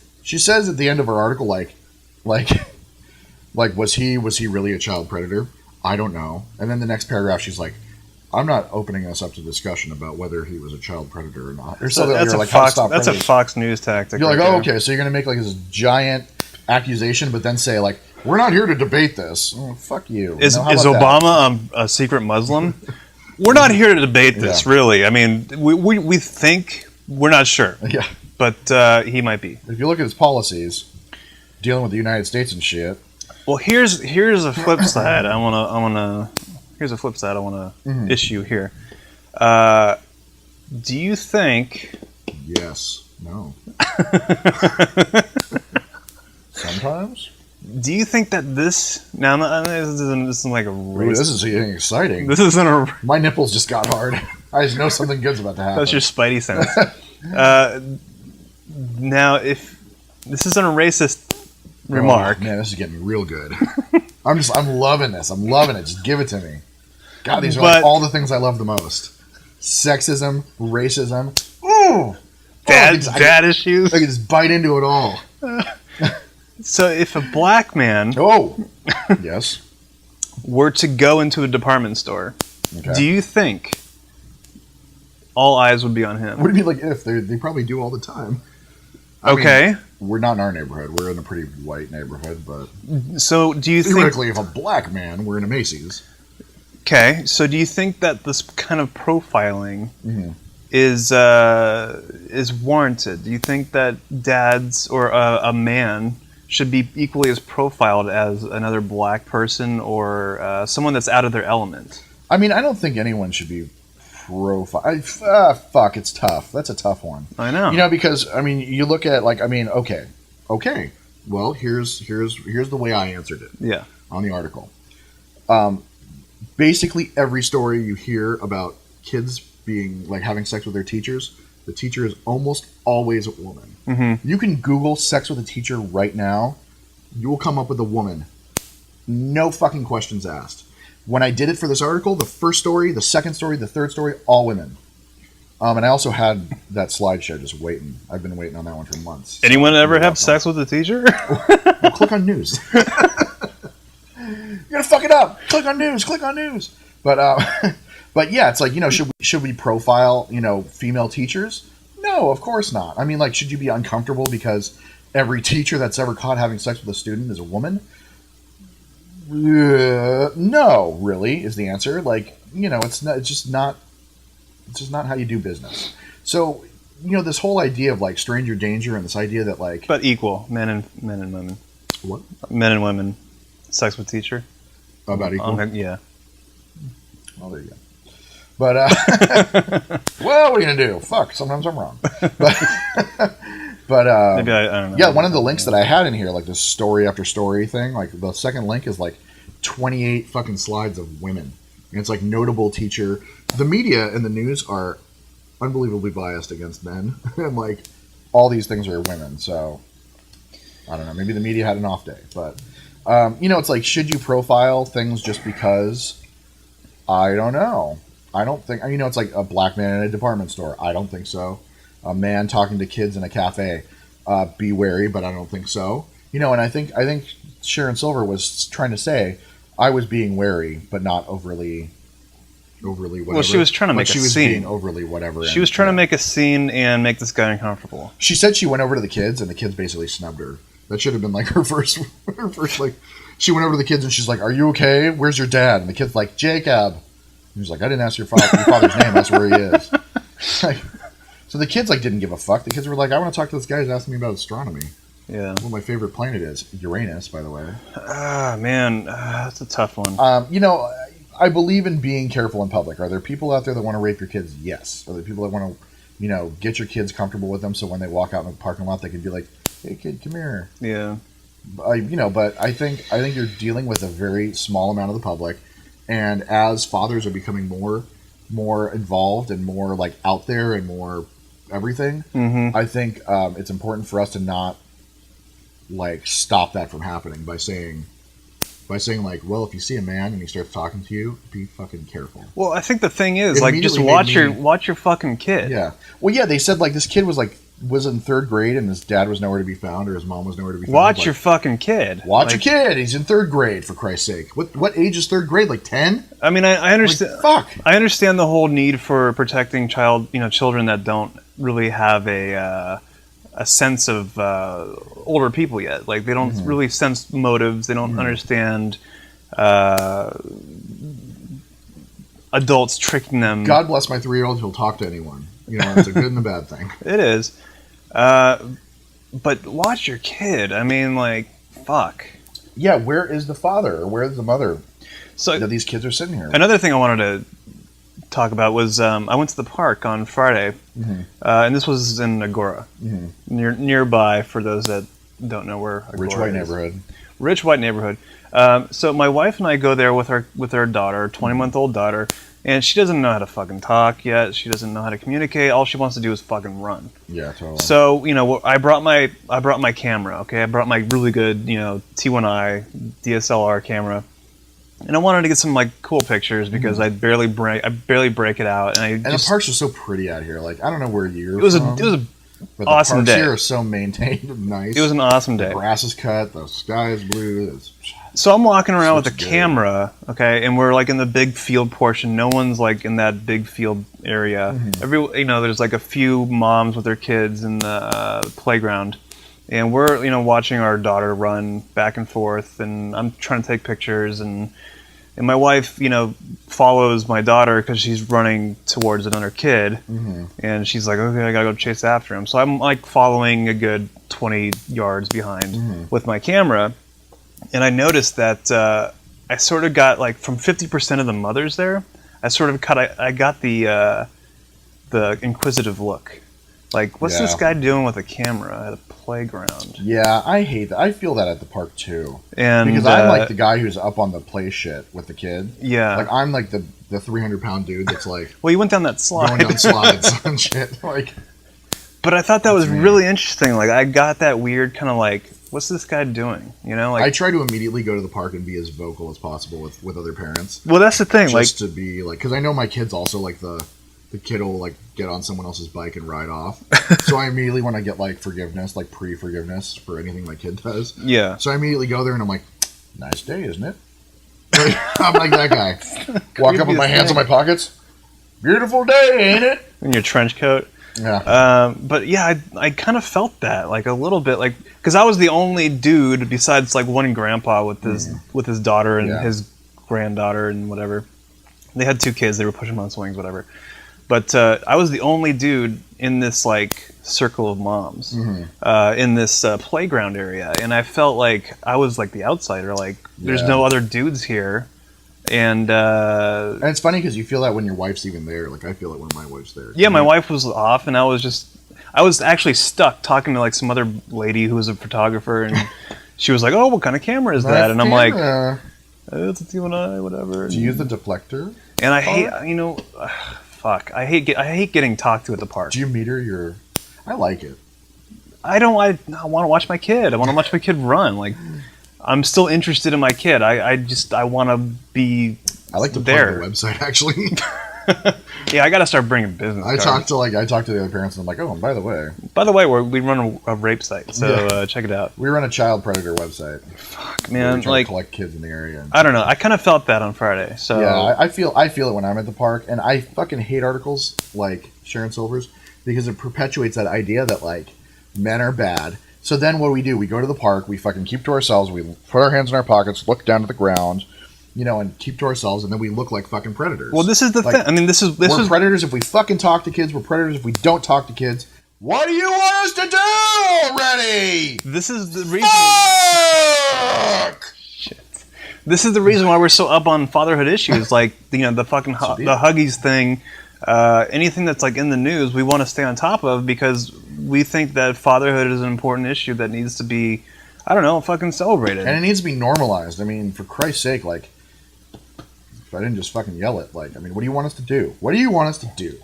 A: at the end of her article, like was he really a child predator? I don't know. And then the next paragraph, she's like, I'm not opening us up to discussion about whether he was a child predator or not. Or something.
B: That's, that's a Fox News tactic.
A: You're like, oh, okay, so you're going to make like this giant accusation, but then say like, we're not here to debate this. Oh, fuck you.
B: Is Obama a secret Muslim? We're not here to debate this, really. I mean, we think, we're not sure.
A: Yeah.
B: But he might be.
A: If you look at his policies, dealing with the United States and shit.
B: Well, here's a flip side. Here's a flip side I want to issue here. Do you think...
A: Yes. No. Sometimes?
B: Do you think that this... Now, this isn't like a race.
A: Ooh, this is getting exciting.
B: This isn't a...
A: My nipples just got hard. I just know something good's about to happen.
B: That's your spidey sense. Now, if this isn't a racist remark...
A: Man, this is getting real good. I'm loving this. I'm loving it. Just give it to me. God, these are like all the things I love the most. Sexism, racism. Ooh!
B: Dad issues.
A: I can just bite into it all.
B: So if a black man
A: yes,
B: were to go into a department store, do you think all eyes would be on him?
A: What do you mean, like if? They probably do all the time. I mean, we're not in our neighborhood. We're in a pretty white neighborhood, but...
B: So do you
A: theoretically, if a black man were in a Macy's...
B: Okay, so do you think that this kind of profiling is warranted? Do you think that dads or a man should be equally as profiled as another black person or someone that's out of their element? I
A: mean, I don't think anyone should be profiled. Fuck, it's tough. That's a tough one.
B: I know.
A: You know, because, I mean, you look at, like, I mean, okay. Well, here's the way I answered it.
B: Yeah.
A: On the article. Basically, every story you hear about kids being, like, having sex with their teachers, the teacher is almost always a woman. Mm-hmm. You can Google sex with a teacher right now. You will come up with a woman. No fucking questions asked. When I did it for this article, the first story, the second story, the third story, all women. And I also had that slideshow just waiting. I've been waiting on that one for months.
B: Anyone ever have sex with a teacher?
A: Well, click on news. You're gonna fuck it up. Click on news. But yeah, it's like, you know, should we profile, you know, female teachers? No, of course not. I mean, like, should you be uncomfortable because every teacher that's ever caught having sex with a student is a woman? No, really, is the answer. Like, you know, it's just not how you do business. So, you know, this whole idea of like stranger danger and this idea that like,
B: but equal men and women.
A: What?
B: Men and women, sex with teacher.
A: About equal.
B: Yeah.
A: Well, there you go. But well, what are you gonna do? Fuck. Sometimes I'm wrong. But
B: maybe I don't know.
A: Yeah, one of the links that I had in here, like this story after story thing, like the second link is like 28 fucking slides of women. And it's like notable teacher. The media and the news are unbelievably biased against men. And like all these things are women. So I don't know. Maybe the media had an off day. But, you know, it's like, should you profile things just because? I don't know. I don't think, you know, it's like a black man in a department store. I don't think so. A man talking to kids in a cafe. Be wary, but I don't think so. You know, and I think Sharon Silver was trying to say I was being wary, but not overly whatever.
B: Well, she was trying to make a scene. She was being
A: overly whatever.
B: She was trying to make a scene and make this guy uncomfortable.
A: She said she went over to the kids, and the kids basically snubbed her. That should have been like her first like. She went over to the kids, and she's like, "Are you okay? Where's your dad?" And the kid's like, "Jacob." He was like, "I didn't ask your father's name. That's where he is." Like, so the kids like didn't give a fuck. The kids were like, "I want to talk to this guy who's asking me about astronomy."
B: Yeah.
A: Well, my favorite planet is Uranus, by the way.
B: Man, that's a tough one.
A: You know, I believe in being careful in public. Are there people out there that want to rape your kids? Yes. Are there people that want to, you know, get your kids comfortable with them so when they walk out in the parking lot, they can be like, "Hey, kid, come here."
B: Yeah.
A: You know, but I think you're dealing with a very small amount of the public, and as fathers are becoming more involved and more like out there and more everything, I think it's important for us to not like stop that from happening by saying like, well, if you see a man and he starts talking to you, be fucking careful.
B: Well, I think the thing is, like, just watch your fucking kid.
A: Yeah. Well, yeah, they said like this kid was in third grade and his dad was nowhere to be found or his mom was nowhere to be found.
B: Watch your fucking kid.
A: Watch your kid. He's in third grade, for Christ's sake. What age is third grade? Like 10?
B: I mean, I understand.
A: Like, fuck.
B: I understand the whole need for protecting children that don't really have a sense of older people yet. Like, they don't really sense motives. They don't understand adults tricking them.
A: God bless my 3-year-old. He'll talk to anyone. You know, it's a good and a bad thing.
B: It is. But watch your kid. I mean, like, fuck.
A: Yeah, where is the father or where is the mother
B: so
A: that these kids are sitting here?
B: Another thing I wanted to talk about was I went to the park on Friday, and this was in Agora, nearby, for those that don't know where Agora
A: Rich white neighborhood.
B: Rich white neighborhood. So my wife and I go there with our daughter, 20-month-old daughter, and she doesn't know how to fucking talk yet. She doesn't know how to communicate. All she wants to do is fucking run.
A: Yeah, totally.
B: So, you know, I brought my camera, okay? I brought my really good, you know, T1i DSLR camera. And I wanted to get some like cool pictures because I barely break it out, and
A: the parks are so pretty out here. Like, I don't know where you're
B: from. It was a
A: but
B: awesome
A: the parks
B: day.
A: Here are so maintained and nice.
B: It was an awesome day.
A: The grass is cut, the sky is blue.
B: So I'm walking around with a camera, okay, and we're like in the big field portion. No one's like in that big field area. There's like a few moms with their kids in the playground, and we're watching our daughter run back and forth, and I'm trying to take pictures, and my wife follows my daughter because she's running towards another kid, and she's like, okay, I gotta go chase after him. So I'm like following a good 20 yards behind with my camera. And I noticed that I sort of got like from 50% of the mothers there, I got the inquisitive look. Like, what's this guy doing with a camera at a playground?
A: Yeah, I hate that. I feel that at the park too.
B: And
A: because I'm like the guy who's up on the play shit with the kid.
B: Yeah.
A: Like, I'm like the 300-pound dude that's like...
B: Well, you went down that slide.
A: Going down slides and shit. Like,
B: but I thought that was really interesting. Like, I got that weird kind of like, what's this guy doing? Like,
A: I try to immediately go to the park and be as vocal as possible with other parents.
B: Well, that's the thing.
A: Just to be like, because I know my kids also like the kid will like get on someone else's bike and ride off. So I immediately want to get like forgiveness, like pre-forgiveness for anything my kid does.
B: Yeah.
A: So I immediately go there and I'm like, nice day, isn't it? I'm like that guy. Walk up with my hands in my pockets. Beautiful day, ain't it?
B: In your trench coat.
A: Yeah.
B: But yeah, I kind of felt that like a little bit, like, because I was the only dude besides like one grandpa with his daughter and his granddaughter and whatever. They had 2 kids. They were pushing them on swings, whatever. But I was the only dude in this like circle of moms in this playground area, and I felt like I was like the outsider. Like, there's no other dudes here. And
A: it's funny because you feel that when your wife's even there. Like, I feel it when my wife's there.
B: Yeah, my wife was off, and I was actually stuck talking to like some other lady who was a photographer, and she was like, "Oh, what kind of camera is that?" And I'm like, "It's a T1i, whatever."
A: Do you use the deflector?
B: And I hate, fuck, I hate getting talked to at the park.
A: Do you meter I like it.
B: I don't. I want to watch my kid. I want to watch my kid run. Like, I'm still interested in my kid. I want to be.
A: I like to plug the website, actually.
B: Yeah, I got to start bringing business. I talk
A: to the other parents, and I'm like, oh, and by the way,
B: we run a rape site, so check it out.
A: We run a child predator website.
B: Fuck, man,
A: we try to collect kids in the area.
B: I don't know. I kind of felt that on Friday. So
A: yeah, I feel it when I'm at the park, and I fucking hate articles like Sharon Silver's because it perpetuates that idea that like men are bad. So then what do? We go to the park, we fucking keep to ourselves, we put our hands in our pockets, look down to the ground, and keep to ourselves, and then we look like fucking predators.
B: Well, this is the thing. I mean, we're
A: predators if we fucking talk to kids. We're predators if we don't talk to kids. What do you want us to do already?
B: This is the reason.
A: Fuck!
B: Shit. This is the reason why we're so up on fatherhood issues, like the fucking the Huggies thing. Anything that's like in the news, we want to stay on top of because we think that fatherhood is an important issue that needs to be, I don't know, fucking celebrated.
A: And it needs to be normalized. I mean, for Christ's sake, like, if I didn't just fucking yell it, like, I mean, what do you want us to do? What do you want us to do? Do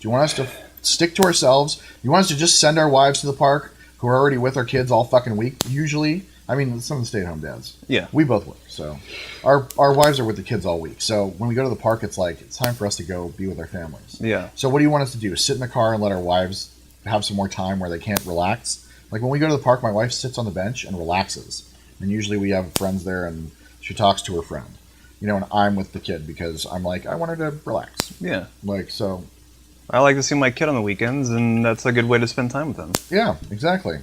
A: you want us to stick to ourselves? You want us to just send our wives to the park who are already with our kids all fucking week, usually? I mean, some of the stay-at-home dads.
B: Yeah.
A: We both work, so. Our wives are with the kids all week. So when we go to the park, it's like, it's time for us to go be with our families.
B: Yeah.
A: So what do you want us to do? Sit in the car and let our wives have some more time where they can't relax? Like when we go to the park, my wife sits on the bench and relaxes. And usually we have friends there and she talks to her friend. And I'm with the kid because I'm like, I want her to relax.
B: Yeah.
A: Like, so.
B: I like to see my kid on the weekends, and that's a good way to spend time with them.
A: Yeah, exactly.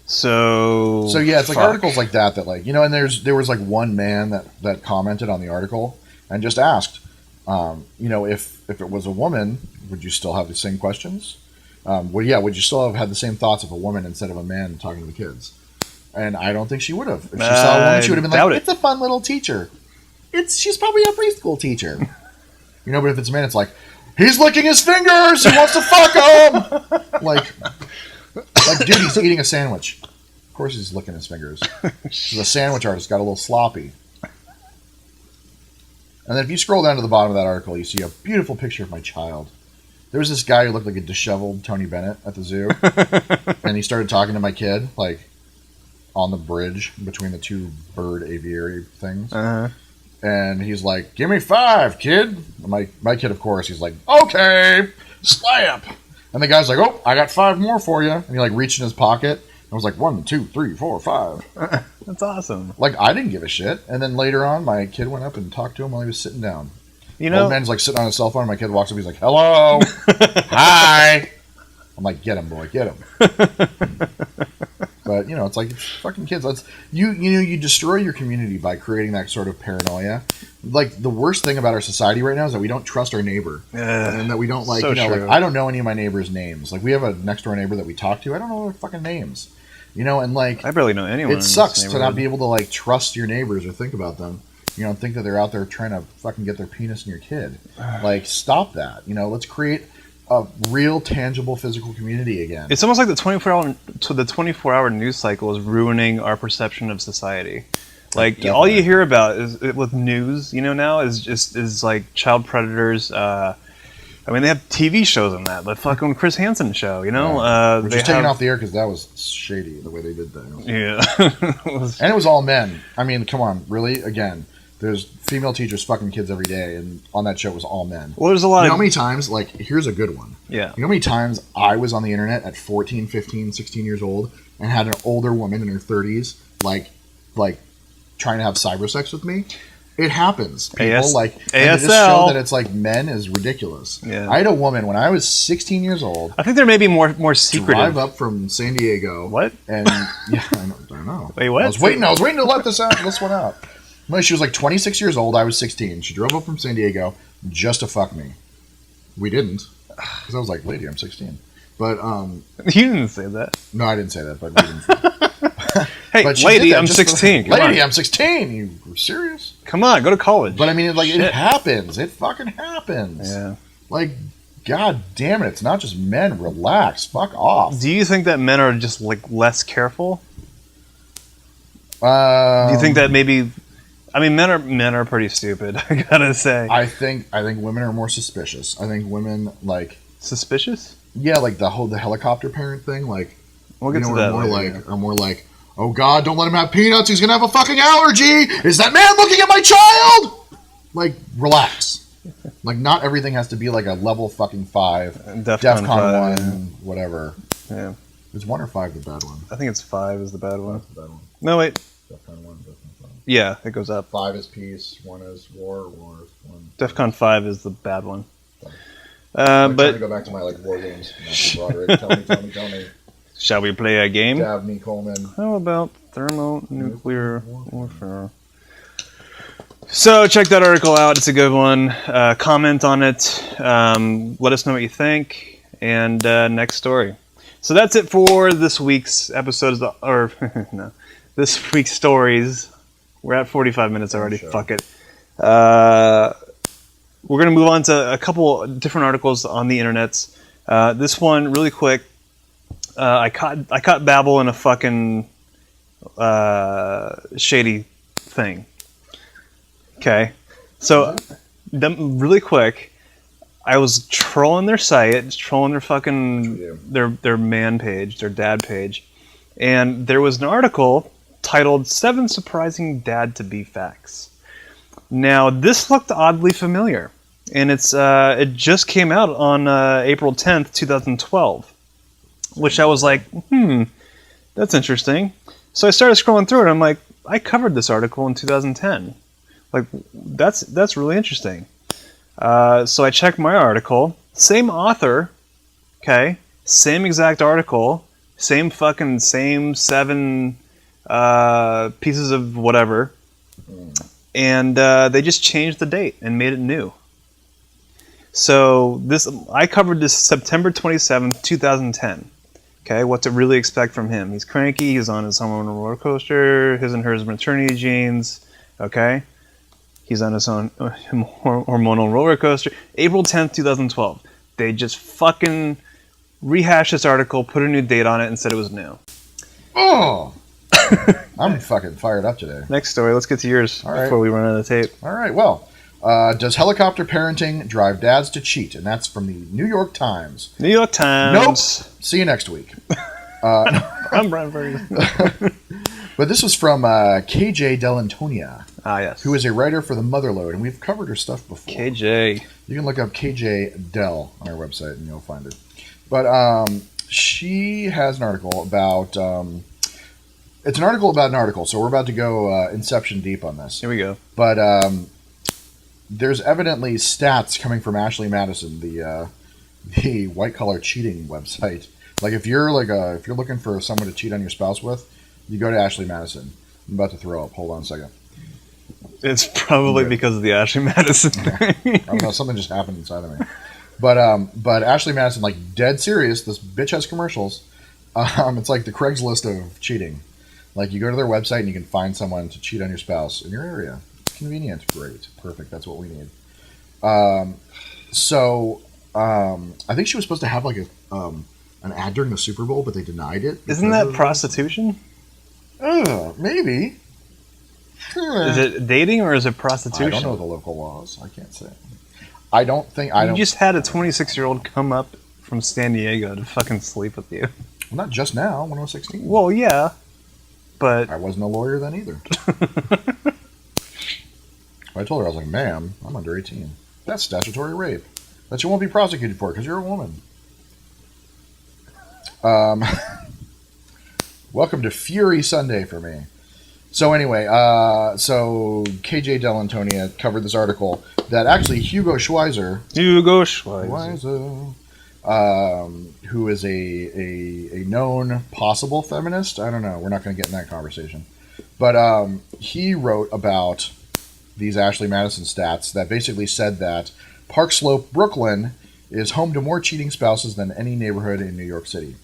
B: So
A: yeah, it's like articles like that like, and there was like one man that commented on the article and just asked, if it was a woman, would you still have the same questions? Would you still have had the same thoughts of a woman instead of a man talking to the kids? And I don't think she would have. If she saw a woman, she would have been like, it's a fun little teacher. She's probably a preschool teacher. But if it's a man, it's like, he's licking his fingers, he wants to fuck him! Like, dude, he's eating a sandwich. Of course he's licking his fingers. The sandwich artist got a little sloppy. And then if you scroll down to the bottom of that article, you see a beautiful picture of my child. There was this guy who looked like a disheveled Tony Bennett at the zoo. And he started talking to my kid, like, on the bridge between the two bird aviary things.
B: Uh-huh.
A: And he's like, give me 5, kid. My kid, of course, he's like, okay, slap. And the guy's like, oh, I got 5 more for you. And he like reached in his pocket. I was like, 1, 2, 3, 4, 5.
B: That's awesome.
A: Like, I didn't give a shit. And then later on, my kid went up and talked to him while he was sitting down. Old man's like sitting on his cell phone. And my kid walks up. He's like, hello. Hi. I'm like, get him, boy, get him. But, it's like, it's fucking kids. You destroy your community by creating that sort of paranoia. Like, the worst thing about our society right now is that we don't trust our neighbor. And that we don't, like, like, I don't know any of my neighbors' names. Like, we have a next-door neighbor that we talk to. I don't know their fucking names. And, like...
B: I barely know anyone.
A: It sucks to not be able to, like, trust your neighbors or think about them. Think that they're out there trying to fucking get their penis in your kid. Like, stop that. Let's create a real, tangible, physical community again.
B: It's almost like the 24-hour news cycle is ruining our perception of society. Like, definitely. All you hear about is with news, now is like child predators. They have TV shows on that. The fucking Chris Hansen show,
A: We're just taking off the air because that was shady the way they did things.
B: Yeah,
A: and it was all men. I mean, come on, really? Again. There's female teachers fucking kids every day, and on that show it was all men.
B: Well, there's a lot
A: of... how many times, like, here's a good one.
B: Yeah.
A: You know how many times I was on the internet at 14, 15, 16 years old and had an older woman in her 30s, like trying to have cyber sex with me? It happens. People, like, and to just show that it's, like, men is ridiculous.
B: Yeah.
A: I had a woman when I was 16 years old.
B: I think there may be more secretive.
A: Drive up from San Diego.
B: What?
A: And, yeah, I don't know.
B: Wait, what?
A: I was waiting to let this one out. She was like 26 years old. I was 16. She drove up from San Diego just to fuck me. We didn't, because I was like, lady, I'm 16. But
B: you didn't say that.
A: No, I didn't say that. But we didn't.
B: Hey,
A: but
B: lady, I'm 16.
A: Lady, I'm 16. You were serious?
B: Come on, go to college.
A: But I mean, it happens. It fucking happens.
B: Yeah.
A: Like, god damn it! It's not just men. Relax. Fuck off.
B: Do you think that men are just like less careful? Do you think that maybe? I mean, men are pretty stupid. I gotta say.
A: I think women are more suspicious. I think women like
B: suspicious.
A: Yeah, like the helicopter parent thing. Like,
B: we'll get to that.
A: Are more like, oh God, don't let him have peanuts. He's gonna have a fucking allergy. Is that man looking at my child? Like, relax. Like, not everything has to be like a level fucking 5, DEFCON 1, whatever.
B: Yeah.
A: Is 1 or 5 the bad one?
B: I think it's 5 is the bad one.
A: That's the bad one.
B: No, wait.
A: DEFCON 1, DEFCON 5.
B: Yeah, it goes up.
A: 5 is peace, 1 is war, 1.
B: DEFCON 5 is the bad one.
A: I'm trying to go back to my, like, war games. Tell me.
B: Shall we play a game?
A: Dabney Coleman.
B: How about thermonuclear warfare? So check that article out. It's a good one. Comment on it. Let us know what you think. And next story. So that's it for this week's episodes, or no, this week's stories. We're at 45 minutes already. Sure. Fuck it. We're going to move on to a couple different articles on the internets. This one, really quick. I caught Babel in a fucking shady thing. Okay, so really quick, I was trolling their site, trolling their fucking their man page, their dad page, and there was an article titled 7 Surprising Dad-to-Be Facts. Now, this looked oddly familiar, and it just came out on April 10th, 2012, which I was like, that's interesting. So I started scrolling through it, and I'm like, I covered this article in 2010. Like, that's really interesting. So I checked my article, same author, okay, same exact article, same 7 pieces of whatever, and they just changed the date and made it new. So I covered this September 27th, 2010. Okay, what to really expect from him. He's cranky, he's on his hormonal roller coaster, his and hers maternity genes, okay? He's on his own hormonal roller coaster. April 10th, 2012. They just fucking rehashed this article, put a new date on it, and said it was new.
A: Oh! I'm fucking fired up today.
B: Next story. Let's get to yours before we run out of tape.
A: All right. Well, does helicopter parenting drive dads to cheat? And that's from the New York Times.
B: New York Times.
A: Nope. See you next week.
B: I'm Brian Ferguson.
A: But this was from KJ Dell'Antonia.
B: Yes.
A: Who is a writer for the Motherlode, and we've covered her stuff before.
B: KJ.
A: You can look up KJ Dell on our website, and you'll find it. But she has an article about... it's an article about an article, so we're about to go inception deep on this.
B: Here we go.
A: But there's evidently stats coming from Ashley Madison, the white collar cheating website. Like if you're looking for someone to cheat on your spouse with, you go to Ashley Madison. I'm about to throw up. Hold on a second.
B: It's probably because of the Ashley Madison thing.
A: I don't know. Something just happened inside of me. But Ashley Madison, like dead serious. This bitch has commercials. It's like the Craigslist of cheating. Like you go to their website and you can find someone to cheat on your spouse in your area. Convenient, great, perfect. That's what we need. So I think she was supposed to have like an ad during the Super Bowl, but they denied it.
B: Isn't that prostitution?
A: Maybe.
B: Is it dating or is it prostitution? I
A: don't know the local laws. I can't say. You
B: just had a 26-year-old come up from San Diego to fucking sleep with you.
A: Well, not just now, when I was 16.
B: Well, yeah, but...
A: I wasn't a lawyer then either. I told her, I was like, ma'am, I'm under 18. That's statutory rape. That you won't be prosecuted for because you're a woman. Welcome to Fury Sunday for me. So anyway, so KJ Dell'Antonia covered this article that actually Hugo Schweizer, who is a known possible feminist. I don't know. We're not going to get in that conversation. But he wrote about these Ashley Madison stats that basically said that Park Slope, Brooklyn, is home to more cheating spouses than any neighborhood in New York City.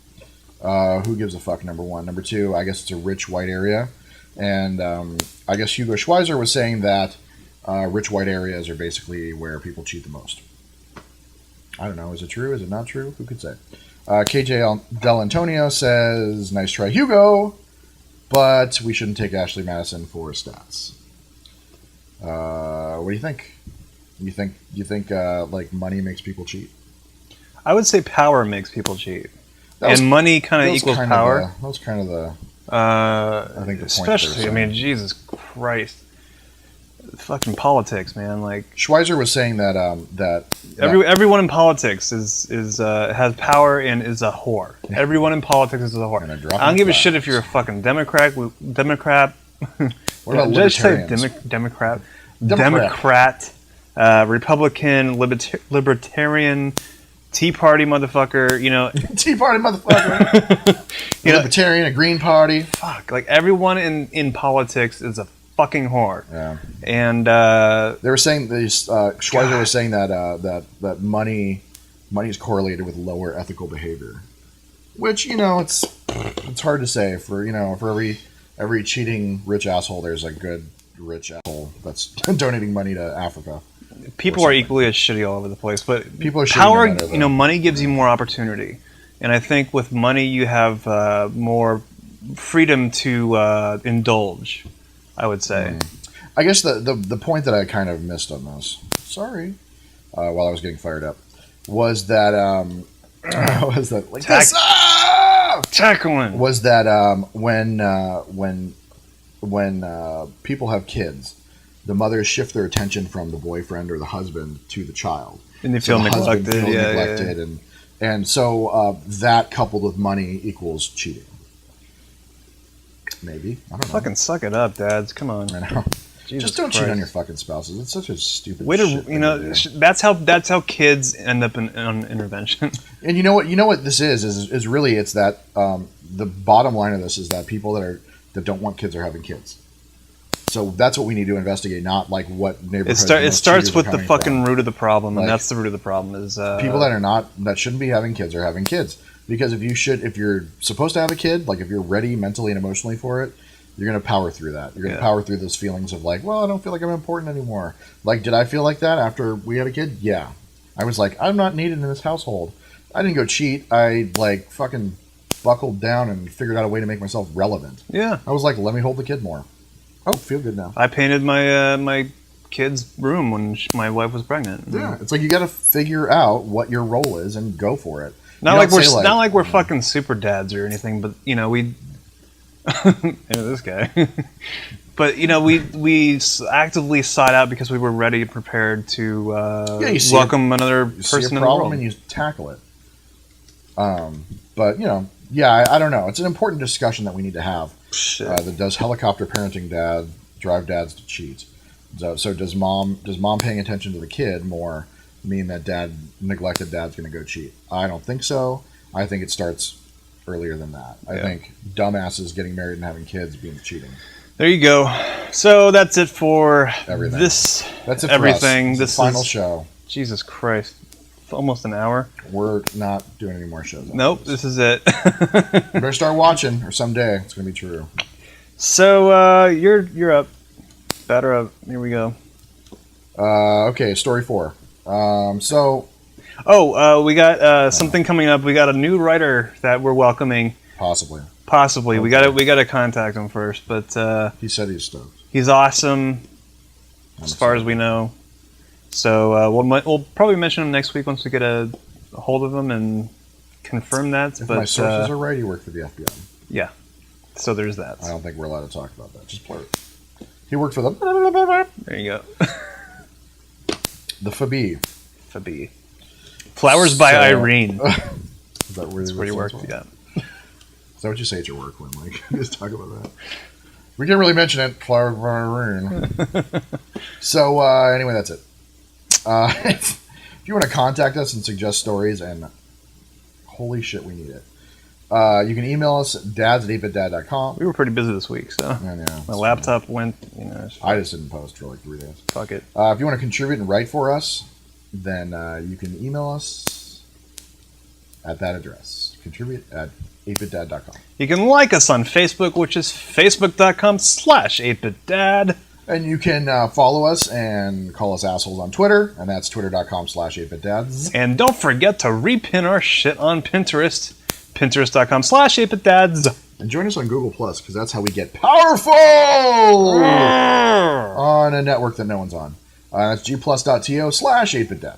A: Who gives a fuck, number one. Number two, I guess it's a rich white area. And I guess Hugo Schweizer was saying that rich white areas are basically where people cheat the most. I don't know. Is it true? Is it not true? Who could say? KJ Dell'Antonia says, nice try, Hugo, but we shouldn't take Ashley Madison for stats. What do you think? You think like money makes people cheat?
B: I would say power makes people cheat. And money kind of equals power.
A: That was kind of the... I think the
B: especially, point I mean, Jesus Christ, fucking politics, man. Like
A: Schweizer was saying that
B: everyone in politics is has power and is a whore. Everyone in politics is a whore. I don't give a shit if you're a fucking Democrat.
A: What about libertarians?
B: Democrat, Republican, libertarian. Tea Party motherfucker, you know.
A: Tea Party motherfucker. Libertarian, a Green Party.
B: Fuck, like everyone in politics is a fucking whore.
A: Yeah.
B: And
A: they were saying Schweizer was saying that money money is correlated with lower ethical behavior. Which, it's hard to say. For every cheating rich asshole, there's a good rich asshole that's donating money to Africa.
B: People are equally as shitty all over the place, but
A: people are
B: power.
A: Shitty no
B: money gives you more opportunity, and I think with money you have more freedom to indulge. I would say.
A: I guess the point that I kind of missed on this, while I was getting fired up, was that
B: tackling
A: was that when people have kids, the mothers shift their attention from the boyfriend or the husband to the child,
B: and they feel neglected.
A: And so that coupled with money equals cheating. Maybe, I don't know.
B: Fucking suck it up, dads. Come on.
A: I know.
B: Jesus
A: Just don't
B: Christ.
A: cheat on your fucking spouses. It's such a stupid
B: way to
A: shit
B: that's how kids end up in intervention.
A: And you know what this is really it's that the bottom line of this is that people that don't want kids are having kids. So that's what we need to investigate, not like what neighborhoods.
B: It starts with the fucking
A: from.
B: root of the problem, and
A: like,
B: that's the root of the problem is
A: people that shouldn't be having kids are having kids. Because if you're supposed to have a kid, like if you're ready mentally and emotionally for it, you're going to power through that. You're going to power through those feelings of like, well, I don't feel like I'm important anymore. Like, did I feel like that after we had a kid? Yeah. I was like, I'm not needed in this household. I didn't go cheat. I like fucking buckled down and figured out a way to make myself relevant.
B: Yeah.
A: I was like, let me hold the kid more. Oh, feel good now.
B: I painted my my kid's room when my wife was pregnant.
A: Yeah. It's like you got to figure out what your role is and go for it.
B: Not like we're fucking super dads or anything, but we this guy. But we actively sought out because we were ready and prepared to welcome another person in the world.
A: And you tackle it. But I don't know. It's an important discussion that we need to have. Does helicopter parenting drive dads to cheat? So does mom paying attention to the kid more mean that neglected dad's going to go cheat? I don't think so. I think it starts earlier than that. I think dumbasses getting married and having kids being cheating.
B: There you go. So that's it for
A: everything.
B: That's it for everything.
A: This is the final show.
B: Jesus Christ. Almost an hour.
A: We're not doing any more shows.
B: Nope, this is it.
A: You better start watching, or someday it's going to be true.
B: So, you're up. Batter up. Here we go.
A: Okay, story 4.
B: We got something coming up. We got a new writer that we're welcoming.
A: Possibly.
B: Okay. We got to contact him first, but
A: he said he's stoked.
B: He's awesome, as far as we know. So we'll probably mention him next week once we get a hold of him and confirm that.
A: If my sources are right, he worked for the FBI.
B: Yeah. So there's that.
A: I don't think we're allowed to talk about that. Just blur it. He worked for the.
B: There you go.
A: The FAB.
B: FAB. Flowers by Irene.
A: Is that where
B: you worked? Yeah.
A: Is that what you say at your work when just talk about that? We can't really mention it. Flowers by Irene. So anyway, that's it. If you want to contact us and suggest stories, and holy shit, we need it. You can email us at dads@8bitdad.com.
B: We were pretty busy this week, so my laptop went.
A: I just didn't post for like 3 days.
B: Fuck it.
A: If you want to contribute and write for us, then you can email us at that address. Contribute@8bitdad.com.
B: You can like us on Facebook, which is facebook.com/8bitdad.
A: And you can follow us and call us assholes on Twitter, and that's twitter.com/8bitdads.
B: And don't forget to repin our shit on Pinterest, pinterest.com/8bitdads.
A: And join us on Google+, because that's how we get powerful on a network that no one's on. That's gplus.to/8bitdad.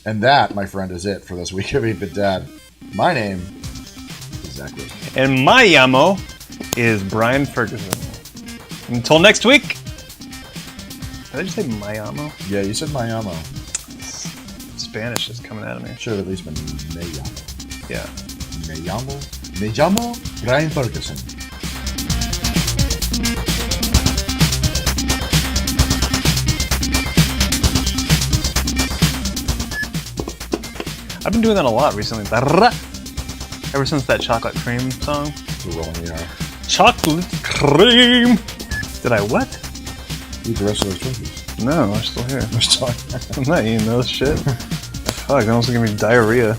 A: And that, my friend, is it for this week of 8-Bit Dad. My name is Zach Wilson.
B: And my Yamo is Brian Ferguson. Until next week. Did I just say Mayamo?
A: Yeah, you said Mayamo.
B: Spanish is coming out of me.
A: Should have at least been Mayamo.
B: Yeah.
A: Mayamo Brian Ferguson.
B: I've been doing that a lot recently. Ever since that chocolate cream song.
A: The rolling ER.
B: Chocolate cream! Did I what?
A: Eat the rest of those Twinkies.
B: No, we're still here.
A: We're still
B: I'm not eating those shit. Fuck, that almost gave me diarrhea.